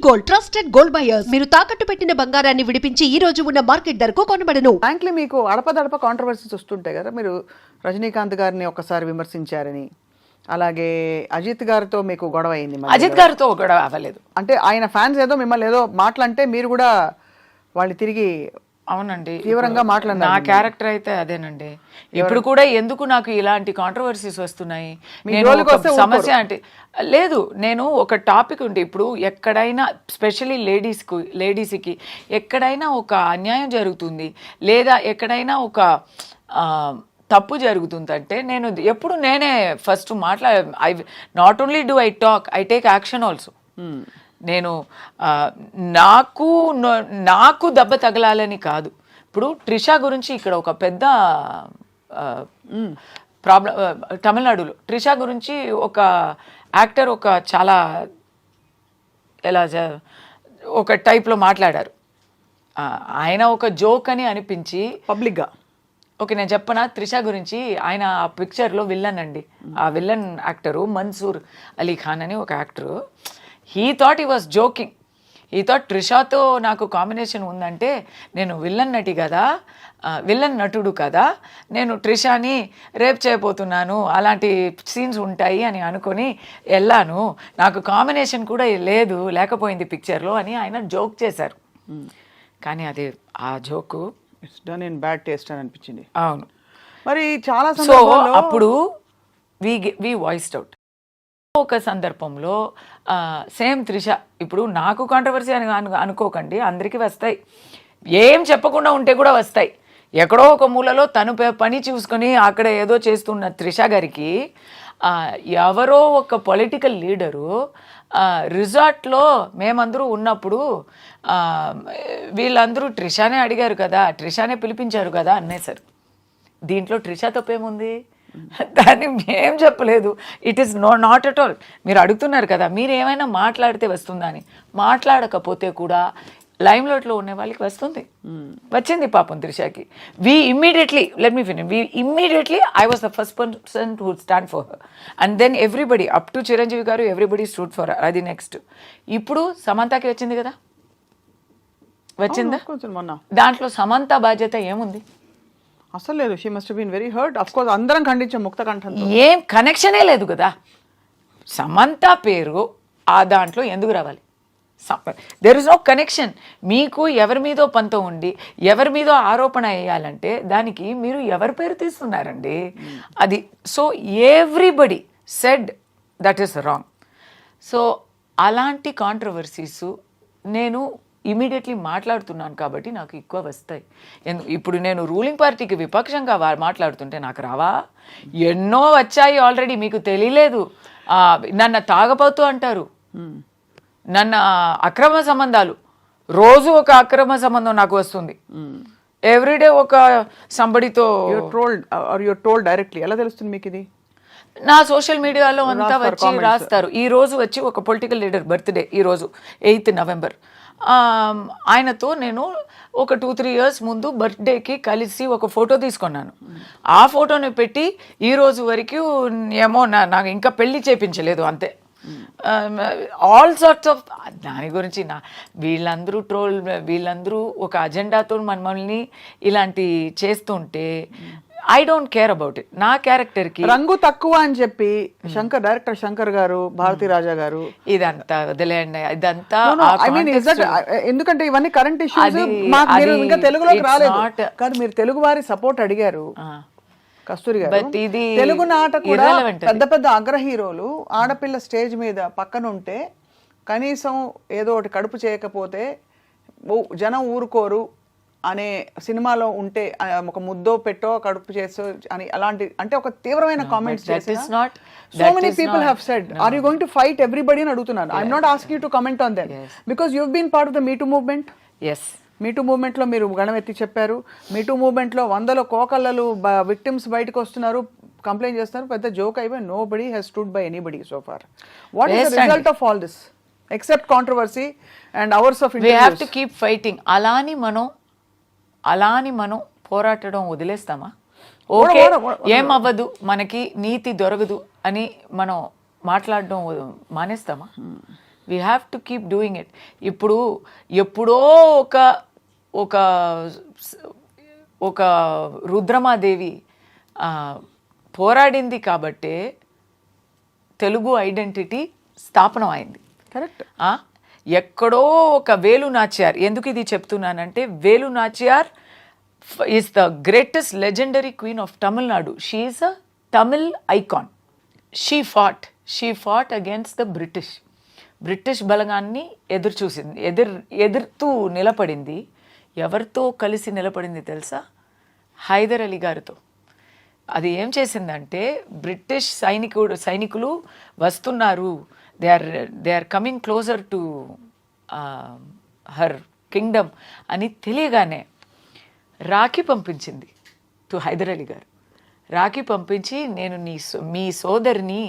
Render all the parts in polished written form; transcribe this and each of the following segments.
Gold, trusted gold buyers. మీరు తాకట్టు పెట్టిన బంగారాన్ని విడిపించి ఈ రోజు ఉన్న మార్కెట్ ధరకు కొనబడను. ఫ్రాంక్లీ మీకు అడపదడప కాంట్రవర్సీస్ వస్తుంటాయి కదా. మీరు రజనీకాంత్ గారిని ఒకసారి విమర్శించారని, అలాగే అజిత్ గారితో మీకు గొడవ అయింది. అజిత్ గారితో గొడవ అవ్వలేదు. అంటే ఆయన ఫ్యాన్స్ ఏదో మిమ్మల్ని ఏదో మాటలంటే మీరు కూడా వాళ్ళు తిరిగి అవునండి తీవ్రంగా మాట్లాడినారు. నా క్యారెక్టర్ అయితే అదేనండి. ఇప్పుడు కూడా ఎందుకు నాకు ఇలాంటి కాంట్రవర్సీస్ వస్తున్నాయి, నేను ఒక సమస్య అంటే లేదు. నేను ఒక టాపిక్ ఉంటే ఇప్పుడు ఎక్కడైనా స్పెషల్లీ లేడీస్కి ఎక్కడైనా ఒక అన్యాయం జరుగుతుంది లేదా ఎక్కడైనా ఒక తప్పు జరుగుతుందంటే నేను ఎప్పుడు నేనే first I not only do I talk, I take action also. నేను నాకు దెబ్బ తగలాలని కాదు. ఇప్పుడు ట్రిషా గురించి ఇక్కడ ఒక పెద్ద ప్రాబ్లం, తమిళనాడులో ట్రిషా గురించి ఒక యాక్టర్ ఒక చాలా ఎలా ఒక టైప్లో మాట్లాడారు. ఆయన ఒక జోక్ అని అనిపించి పబ్లిక్గా ఓకే నేను చెప్పనా త్రిషా గురించి. ఆయన ఆ పిక్చర్లో విల్లన్ అండి. ఆ విల్లన్ యాక్టరు మన్సూర్ అలీ ఖాన్ అని ఒక actor. He thought he was joking. He thought ట్రిషాతో నాకు కాంబినేషన్ ఉందంటే నేను విల్లన్ నటి కదా, విల్లన్ నటుడు కదా, నేను ట్రిషాని రేప్ చేయబోతున్నాను, అలాంటి సీన్స్ ఉంటాయి అని అనుకొని వెళ్ళాను, నాకు కాంబినేషన్ కూడా లేకపోయింది పిక్చర్లో అని ఆయన జోక్ చేశారు. కానీ అది ఆ joke it's done in bad taste అని అనిపించింది. అవును. మరి చాలా సో అప్పుడు వి వాయిస్డ్ అవుట్. ఒక సందర్భంలో సేమ్ త్రిష, ఇప్పుడు నాకు కాంట్రవర్సీ అని అనుకోకండి, అందరికీ వస్తాయి. ఏం చెప్పకుండా ఉంటే కూడా వస్తాయి. ఎక్కడో ఒక మూలలో తను పని చూసుకొని అక్కడ ఏదో చేస్తున్న త్రిష గారికి ఎవరో ఒక పొలిటికల్ లీడరు రిసార్ట్లో మేమందరూ ఉన్నప్పుడు వీళ్ళందరూ ట్రిషానే అడిగారు కదా, ట్రిషానే పిలిపించారు కదా అనేసారు. దీంట్లో ట్రిషా తప్పేముంది? దాన్ని మేం చెప్పలేదు. It is not at all. మీరు అడుగుతున్నారు కదా మీరు ఏమైనా మాట్లాడితే వస్తుందా అని. మాట్లాడకపోతే కూడా లైమ్లైట్లో ఉన్న వాళ్ళకి వస్తుంది. వచ్చింది పాపం త్రిషాకి. I was the first person to stand for her and then everybody up to Chiranjeevi garu everybody stood for her. అది నెక్స్ట్. ఇప్పుడు సమంతకి వచ్చింది కదా, వచ్చిందా? దాంట్లో సమంత బాధ్యత ఏముంది? అసలు లేదు. She must been very hurt. Of course అందరం ఖండించాం ముక్త కంఠంతో. ఏం కనెక్షనే లేదు కదా. సమంత పేరు ఆ దాంట్లో ఎందుకు రావాలి? There is no connection. మీకు ఎవరి మీదో పంతం ఉండి ఎవరి మీదో ఆరోపణ వేయాలంటే దానికి మీరు ఎవరి పేరు తీస్తున్నారండి? అది so everybody said that is wrong. So అలాంటి కాంట్రవర్సీస్ నేను ఇమీడియట్లీ మాట్లాడుతున్నాను కాబట్టి నాకు ఎక్కువ వస్తాయి. ఇప్పుడు నేను రూలింగ్ పార్టీకి విపక్షంగా మాట్లాడుతుంటే నాకు రావా? ఎన్నో వచ్చాయి ఆల్రెడీ. మీకు తెలియలేదు. నన్ను తాగబోతూ అంటారు, నన్ను అక్రమ సంబంధాలు, రోజు ఒక అక్రమ సంబంధం నాకు వస్తుంది. ఎవ్రీడే ఒక సంబడితో యూర్ టోల్డ్ డైరెక్ట్లీ. ఎలా తెలుస్తుంది మీకు ఇది? నా సోషల్ మీడియాలో అంతా వచ్చి రాస్తారు. ఈ రోజు వచ్చి ఒక పొలిటికల్ లీడర్ బర్త్డే, ఈరోజు 8th November. ఆయనతో నేను ఒక 2-3 years ముందు బర్త్డేకి కలిసి ఒక ఫోటో తీసుకున్నాను. ఆ ఫోటోని పెట్టి ఈ రోజు వరకు ఏమో నాకు ఇంకా పెళ్లి చేయించలేదు అంతే. ఆల్ సార్ట్స్ ఆఫ్ దాని గురించి వీళ్ళందరూ ఒక అజెండాతో మనల్ని ఇలాంటి చేస్తుంటే I don't care about it. నా క్యారెక్టర్కి రంగు తక్కువ అని చెప్పి డైరెక్టర్ శంకర్ గారు, భారతీ రాజా గారు ఇదంతా వదిలేయండి. ఇదంతా ఎందుకంటే ఇవన్నీ కరెంట్ ఇష్యూస్. ఇంకా తెలుగులోకి రాలేదు కాదు. మీరు తెలుగు వారి సపోర్ట్ అడిగారు కస్తూరి గారు. తెలుగు నాట కూడా పెద్ద పెద్ద అగ్ర హీరోలు ఆడపిల్ల స్టేజ్ మీద పక్కన ఉంటే కనీసం ఏదో ఒకటి కడుపు చేయకపోతే జనం ఊరుకోరు అనే సినిమాలో ఉంటే ఒక ముద్దో పెట్టో కడుపు చేసో అని అలాంటి అంటే ఒక తీవ్రమైన కామెంట్స్ చేసి so many people have said are you going to fight everybody అని అడుగుతున్నాను. I'm not asking you to comment on them because you been part of the me too movement. Me too మూవ్మెంట్లో మీరు గణమెత్తి చెప్పారు. మీటూ మూవ్మెంట్లో 100 కోకళ్ళలు విక్టిమ్స్ బయటకు వస్తున్నారు, కంప్లైంట్ చేస్తున్నారు. పెద్ద జోక్ అయిపోయి nobody has stood by anybody so far. What is the result of all this except controversy and hours of interviews? We have to keep fighting. అలాని మనం పోరాటడం వదిలేస్తామా? ఓకే ఏమవ్వదు, మనకి నీతి దొరకదు అని మనం మాట్లాడడం మానేస్తామా? We have to keep doing it. ఇప్పుడు ఎప్పుడో ఒక ఒక రుద్రమాదేవి పోరాడింది కాబట్టే తెలుగు ఐడెంటిటీ స్థాపనం అయింది. కరెక్ట్. ఎక్కడో ఒక వేలు నాచియార్, ఎందుకు ఇది చెప్తున్నానంటే Velu Nachiyar is the greatest legendary queen of Tamil Nadu. She is a Tamil icon. She fought against the British బలగాన్ని ఎదుర్తూ నిలబడింది. ఎవరితో కలిసి నిలబడింది తెలుసా? హైదర్ అలీ గారితో. అది ఏం చేసిందంటే, బ్రిటిష్ సైనికులు వస్తున్నారు, they are coming closer to her kingdom అని తెలియగానే రాఖీ పంపించింది టు హైదర్ అలీ గారు. రాఖీ పంపించి, నేను మీ సోదరిని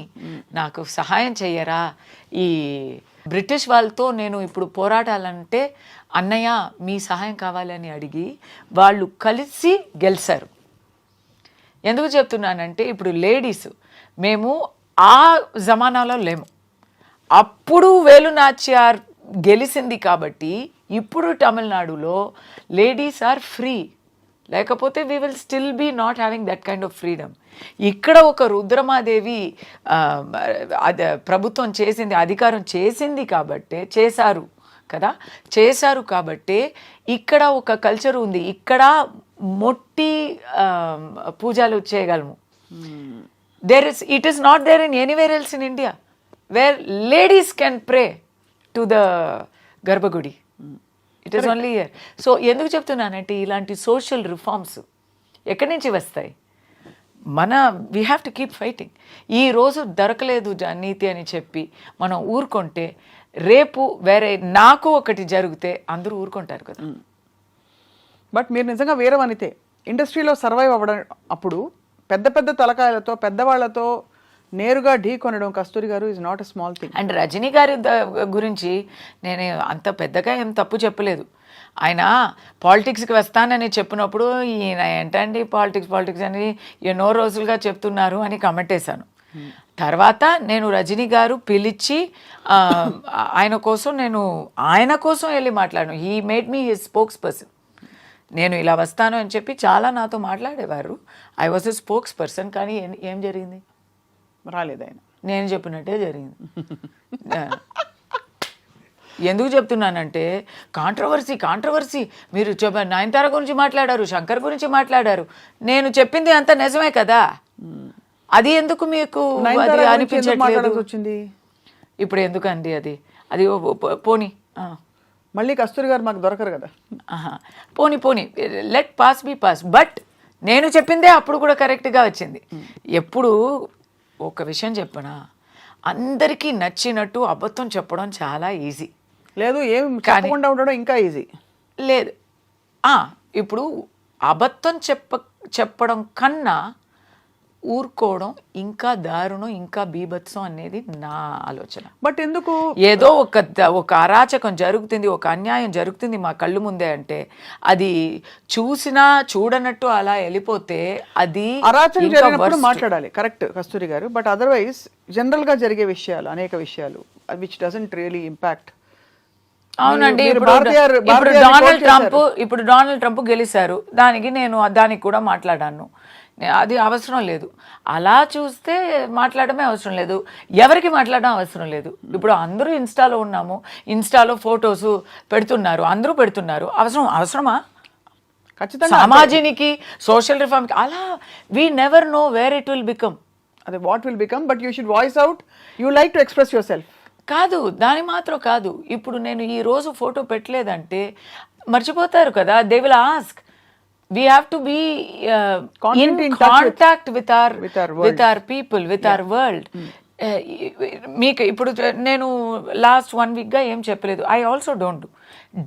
నాకు సహాయం చెయ్యరా, ఈ బ్రిటిష్ వాళ్ళతో నేను ఇప్పుడు పోరాటాలంటే అన్నయ్య మీ సహాయం కావాలని అడిగి వాళ్ళు కలిసి గెలిచారు. ఎందుకు చెప్తున్నానంటే, ఇప్పుడు లేడీస్ మేము ఆ జమానాలో లేము. అప్పుడు వేలు నాచియార్ గెలిచింది కాబట్టి ఇప్పుడు తమిళనాడులో లేడీస్ ఆర్ ఫ్రీ. లేకపోతే we will still be not having that kind of freedom. ఇక్కడ ఒక రుద్రమాదేవి ప్రభుత్వం చేసింది, అధికారం చేసింది కాబట్టే చేశారు కాబట్టే ఇక్కడ ఒక కల్చర్ ఉంది. ఇక్కడ మొట్టి పూజలు చేయగలము. It is not there in anywhere else in India where ladies can pray to the garbhagudi. It is only year. So ఎందుకు చెప్తున్నానంటే, ఇలాంటి సోషల్ రిఫార్మ్స్ ఎక్కడి నుంచి వస్తాయి? We have to keep fighting. ఈరోజు దొరకలేదు నీతి అని చెప్పి మనం ఊరుకుంటే, రేపు వేరే నాకు ఒకటి జరిగితే అందరూ ఊరుకుంటారు కదా. బట్ మీరు నిజంగా వేరే వనితే ఇండస్ట్రీలో సర్వైవ్ అవ్వడం, అప్పుడు పెద్ద పెద్ద తలకాయలతో పెద్దవాళ్లతో నేరుగా ఢీ కొనడం కస్తూరి గారు is not a small thing. And Rajini గారి గురించి నేను అంత పెద్దగా ఏం తప్పు చెప్పలేదు. ఆయన పాలిటిక్స్కి వస్తానని చెప్పినప్పుడు ఈయన ఏంటండి పాలిటిక్స్ అని ఎన్నో రోజులుగా చెప్తున్నారు అని కమెంట్ వేశాను. తర్వాత నేను రజనీ గారు పిలిచి ఆయన కోసం వెళ్ళి మాట్లాడాను. He made me his spokes person. నేను ఇలా వస్తాను అని చెప్పి చాలా నాతో మాట్లాడేవారు. I was a spokes person. కానీ ఏం జరిగింది? రాలేదు ఆయన. నేను చెప్పినట్టే జరిగింది. ఎందుకు చెప్తున్నానంటే, కాంట్రవర్సీ మీరు నయనతార గురించి మాట్లాడారు, శంకర్ గురించి మాట్లాడారు. నేను చెప్పింది అంత నిజమే కదా. అది ఎందుకు మీకు అనిపించట్లేదు? ఇప్పుడు ఎందుకండి అది పోనీ మళ్ళీ కస్తూరి గారు మాకు దొరకరు కదా. పోనీ let pass be pass. But నేను చెప్పిందే అప్పుడు కూడా కరెక్ట్గా వచ్చింది. ఎప్పుడు ఒక విషయం చెప్పనా, అందరికీ నచ్చినట్టు అబద్ధం చెప్పడం చాలా ఈజీ. లేదు, ఏం చెప్పకుండా ఉండడం ఇంకా ఈజీ లేదు. ఇప్పుడు అబద్ధం చెప్పడం కన్నా ఊరుకోవడం ఇంకా దారుణం, ఇంకా బీభత్సం అనేది నా ఆలోచన. బట్ ఎందుకు ఏదో ఒక అరాచకం జరుగుతుంది, ఒక అన్యాయం జరుగుతుంది మా కళ్ళు ముందే అంటే అది చూసినా చూడనట్టు అలా వెళ్ళిపోతే అది అరాచకం జరిగినప్పుడు మాట్లాడాలి. కరెక్ట్ కస్తూరి గారు. బట్ అదర్వైజ్ జనరల్ గా జరిగే విషయాలు, అనేక విషయాలు విచ్ డజంట్ రియలీ ఇంపాక్ట్. అవునండి. ఇప్పుడు డొనాల్డ్ ట్రంప్ గెలిచారు, దానికి కూడా మాట్లాడాను. అది అవసరం లేదు. అలా చూస్తే మాట్లాడమే అవసరం లేదు, ఎవరికి మాట్లాడడం అవసరం లేదు. ఇప్పుడు అందరూ ఇన్స్టాలో ఉన్నాము, ఇన్స్టాలో ఫొటోస్ పెడుతున్నారు, అందరూ పెడుతున్నారు. అవసరమా? ఖచ్చితంగా సమాజానికి, సోషల్ రిఫార్మ్కి అలా we never know where it will become. అదే what will become. But you should voice out. You like to express yourself. కాదు, దాని మాత్రం కాదు. ఇప్పుడు నేను ఈ రోజు ఫోటో పెట్టలేదంటే మర్చిపోతారు కదా. They will ask. We have to be in contact with our people, with our world. మీకు ఇప్పుడు నేను లాస్ట్ 1 వీక్గా ఏం చెప్పలేదు. I also don't do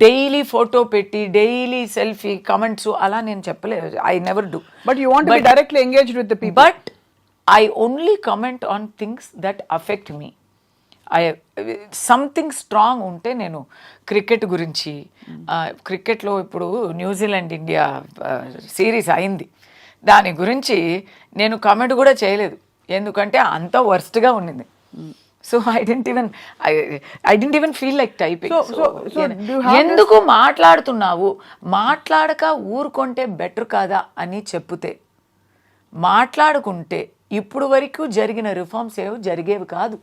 daily photo పెట్టి డైలీ సెల్ఫీ కమెంట్స్ అలా నేను చెప్పలేదు. I never do. But you want to be directly engaged with the people. But I only comment on things that affect me. Something strong ఉంటే నేను cricket గురించి, క్రికెట్లో ఇప్పుడు New Zealand India series అయింది, దాని గురించి నేను కామెంట్ కూడా చేయలేదు. ఎందుకంటే అంత వర్స్ట్గా ఉండింది. So I didn't even feel like typing. so do you have ఎందుకు మాట్లాడుతున్నావు, మాట్లాడక ఊరుకుంటే బెటర్ కాదా అని చెప్తే, మాట్లాడుకుంటే ఇప్పుడు వరకు జరిగిన రిఫార్మ్స్ ఏవి జరిగేవి కాదు.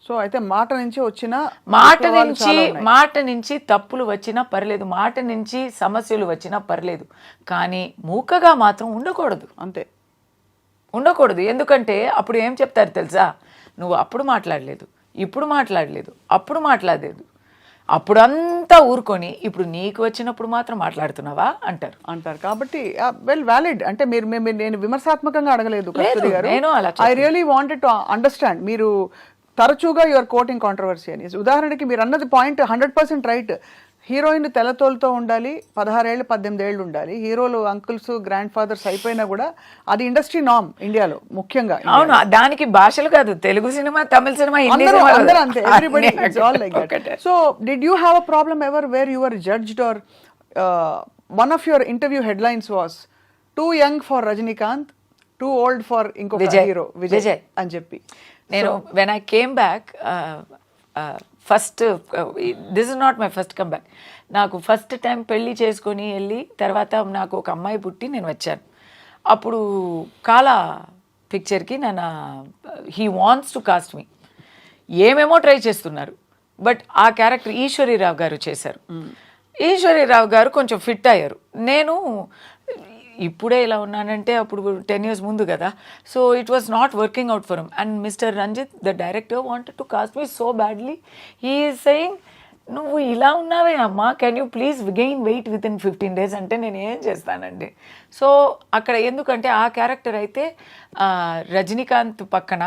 సో అయితే మాట నుంచి వచ్చిన మాట నుంచి తప్పులు వచ్చినా పర్లేదు, మాట నుంచి సమస్యలు వచ్చినా పర్లేదు, కానీ మూకగా మాత్రం ఉండకూడదు. అంతే, ఉండకూడదు. ఎందుకంటే అప్పుడు ఏం చెప్తారు తెలుసా, నువ్వు అప్పుడు మాట్లాడలేదు, ఇప్పుడు మాట్లాడలేదు, అప్పుడు మాట్లాడలేదు, అప్పుడంతా ఊరుకొని ఇప్పుడు నీకు వచ్చినప్పుడు మాత్రం మాట్లాడుతున్నావా అంటారు. కాబట్టి వెల్ వ్యాలిడ్. అంటే మీరు నేను విమర్శాత్మకంగా అడగలేదు కస్తూరి గారు. నేను అలా I really wanted to understand. మీరు తరచుగా యువర్ కోటింగ్ కాంట్రవర్సీ అని. ఉదాహరణకి మీరు అన్నది పాయింట్ 100% రైట్. హీరోయిన్ తెల్లతోలుతో ఉండాలి, 16 ఏళ్ళు 18 ఏళ్ళు ఉండాలి. హీరోలు అంకుల్స్ గ్రాండ్ ఫాదర్స్ అయిపోయినా కూడా అది ఇండస్ట్రీ నామ్ ఇండియాలో ముఖ్యంగా. అవును, దానికి భాషలు కాదు, తెలుగు సినిమా, తమిళ సినిమా, హిందీ అందరూ సినిమా అంతే. Everybody it's all like that. So did you have a problem ever where you were judged or one of your interview headlines was too young for Rajinikanth, too old for ఇంకొక హీరో విజయ్ అని చెప్పి. నేను when I came back first, this is not my first come back. నాకు first time పెళ్ళి చేసుకొని వెళ్ళి తర్వాత నాకు ఒక అమ్మాయి పుట్టి నేను వచ్చాను. అప్పుడు కాలా పిక్చర్కి నన్ను హీ వాంట్స్ టు కాస్ట్ మీ, ఏమేమో ట్రై చేస్తున్నారు, బట్ ఆ క్యారెక్టర్ ఈశ్వరీరావు గారు చేశారు. ఈశ్వరీరావు గారు కొంచెం ఫిట్ అయ్యారు. నేను ఇప్పుడే ఇలా ఉన్నానంటే అప్పుడు 10 years ముందు కదా. So it was not working out for him. And mister Ranjith the director wanted to cast me so badly. He is saying, నువ్వు ఇలా ఉన్నావే అమ్మా, can you please gain weight within 15 days అంటే నేను ఏం చేస్తానండి. సో అక్కడ ఎందుకంటే ఆ క్యారెక్టర్ అయితే రజనీకాంత్ పక్కన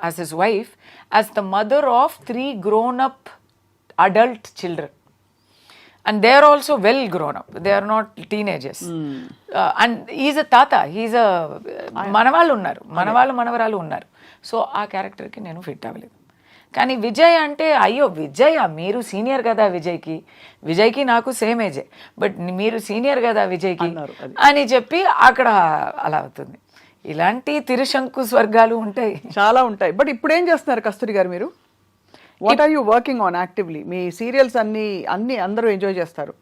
as his wife, as the mother of 3 grown-up adult children. And they are also well grown up. They are not teenagers. And he is a tata. He is a మనవాళ్ళు ఉన్నారు, మనవరాలు ఉన్నారు. So ఆ క్యారెక్టర్కి నేను fit అవ్వలేదు. కానీ విజయ్ అంటే, అయ్యో విజయ్ మీరు సీనియర్ కదా విజయ్కి నాకు సేమ్ ఏజే, బట్ మీరు సీనియర్ కదా విజయ్కి అని చెప్పి అక్కడ అలా అవుతుంది. ఇలాంటి తిరుశంకు స్వర్గాలు ఉంటాయి, చాలా ఉంటాయి. బట్ ఇప్పుడు ఏం చేస్తున్నారు కస్తూరి గారు మీరు? What are you working on actively? మీ సీరియల్స్ అన్ని అందరూ ఎంజాయ్ చేస్తారు.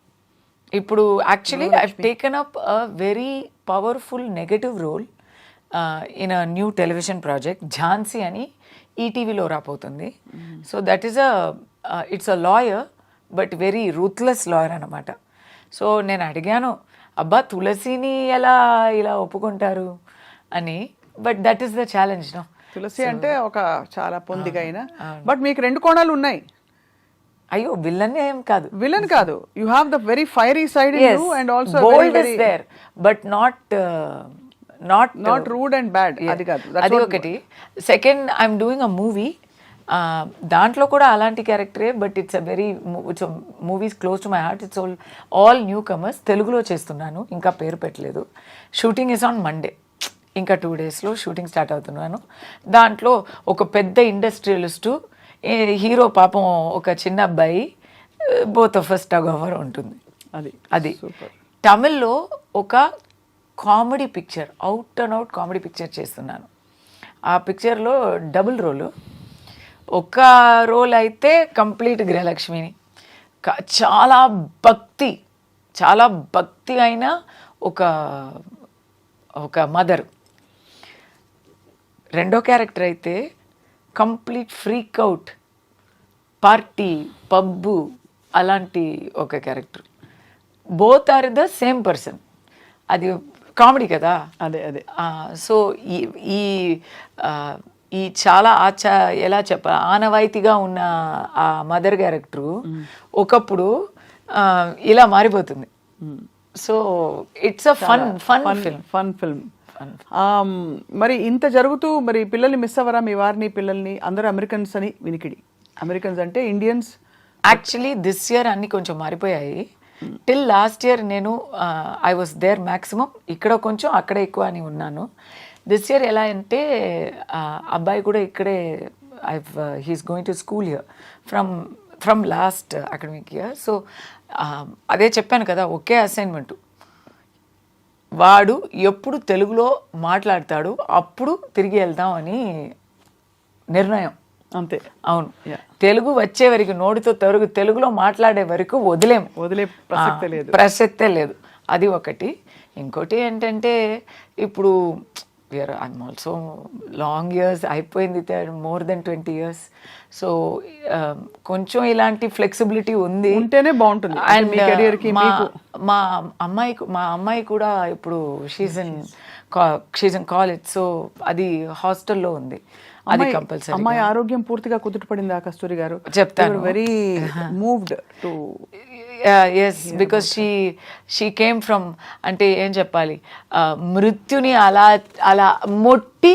ఇప్పుడు actually I have taken up a very powerful negative role in a new television project Jhansi అని ఈటీవీలో రాబోతుంది. So that is it's a lawyer, but very ruthless lawyer అనమాట. So నేను అడిగాను, అబ్బా తులసిని ఎలా ఇలా ఒప్పుకుంటారు అని, but that is the challenge. No, Tulasi అంటే ఒక చాలా పొందిగా అయినా, బట్ మీకు 2 కోణాలు ఉన్నాయి. అయ్యో విలన్ ఏం కాదు, విలన్ కాదు, you have the very fiery side in you and also bold is there, but not rude and bad. అది కాదు, అది ఒకటి. Second, I'm doing a movie, దాంట్లో కూడా అలాంటి క్యారెక్టరే, but it's a very movies close to my heart. It's all newcomers. తెలుగులో చేస్తున్నాను, ఇంకా పేరు పెట్టలేదు. షూటింగ్ ఇస్ ఆన్ మండే, ఇంకా 2 daysలో షూటింగ్ స్టార్ట్ అవుతున్నాను. దాంట్లో ఒక పెద్ద ఇండస్ట్రియలిస్టు, హీరో పాపం ఒక చిన్న అబ్బాయి, both of us tug over ఉంటుంది. అది తమిళ్లో ఒక comedy picture, out and out comedy picture చేస్తున్నాను. ఆ పిక్చర్లో డబుల్ రోలు. ఒక రోల్ అయితే కంప్లీట్ గృహలక్ష్మిని, చాలా భక్తి అయిన ఒక మదర్. రెండో క్యారెక్టర్ అయితే complete freak out, party, pub అలాంటి ఒక character. Both are the same person. అది కామెడీ కదా. అదే సో ఈ చాలా ఎలా చెప్పాలి, ఆనవాయితీగా ఉన్న ఆ మదర్ క్యారెక్టరు ఒకప్పుడు ఇలా మారిపోతుంది. So it's a fun film. మరి ఇంత జరుగుతూ మరి పిల్లల్ని మిస్ అవ్వరా, మీ వారిని పిల్లల్ని? అందరూ అమెరికన్స్ అని వినికిడి. అమెరికన్స్ అంటే ఇండియన్స్. యాక్చువల్లీ దిస్ ఇయర్ అన్నీ కొంచెం మారిపోయాయి. టిల్ లాస్ట్ ఇయర్ నేను ఐ వాస్ దేర్ మ్యాక్సిమం, ఇక్కడ కొంచెం అక్కడ ఎక్కువ అని ఉన్నాను. దిస్ ఇయర్ ఎలా అంటే అబ్బాయి కూడా ఇక్కడే, he's going to school here from last academic year. So అదే చెప్పాను కదా, ఒకే అసైన్మెంటు. వాడు ఎప్పుడు తెలుగులో మాట్లాడతాడు అప్పుడు తిరిగి వెళ్దాం అని నిర్ణయం. అంతే. అవును, తెలుగు వచ్చే వరకు నోటితో తెలుగులో మాట్లాడే వరకు వదిలే ప్రసక్తే లేదు. ప్రసక్తే లేదు. అది ఒకటి. ఇంకోటి ఏంటంటే ఇప్పుడు ఐఎమ్ ఆల్సో లాంగ్ ఇయర్స్ అయిపోయింది, మోర్ దెన్ 20 years. సో కొంచెం ఇలాంటి ఫ్లెక్సిబిలిటీ ఉంది, ఉంటేనే బాగుంటుంది. అండ్ మీ career కి మీకు మా అమ్మాయి కూడా ఇప్పుడు షీజ్ ఇన్ కాలేజ్. సో అది హాస్టల్లో ఉంది, అది కంపల్సరీ. అమ్మాయి ఆరోగ్యం పూర్తిగా కుదుటపడిందా కస్తూరి గారు? చెప్తాను. Very moved to yes, because she came from, అంటే ఏం చెప్పాలి, మృత్యుని అలా మొట్టి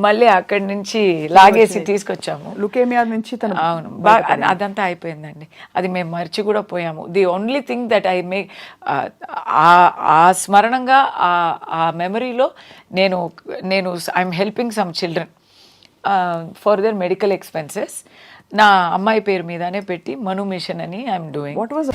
మళ్ళీ అక్కడి నుంచి లాగేసి తీసుకొచ్చాము. లుకేమియా నుంచి తను. అవును, బాగా అదంతా అయిపోయిందండి. అది మేము మర్చి కూడా పోయాము. The only thing that I make, ఆ స్మరణంగా ఆ మెమరీలో నేను I'm helping some children for their medical expenses. నా అమ్మాయి పేరు మీదనే పెట్టి మను మిషన్ అని ఐఎమ్ డూయింగ్. What was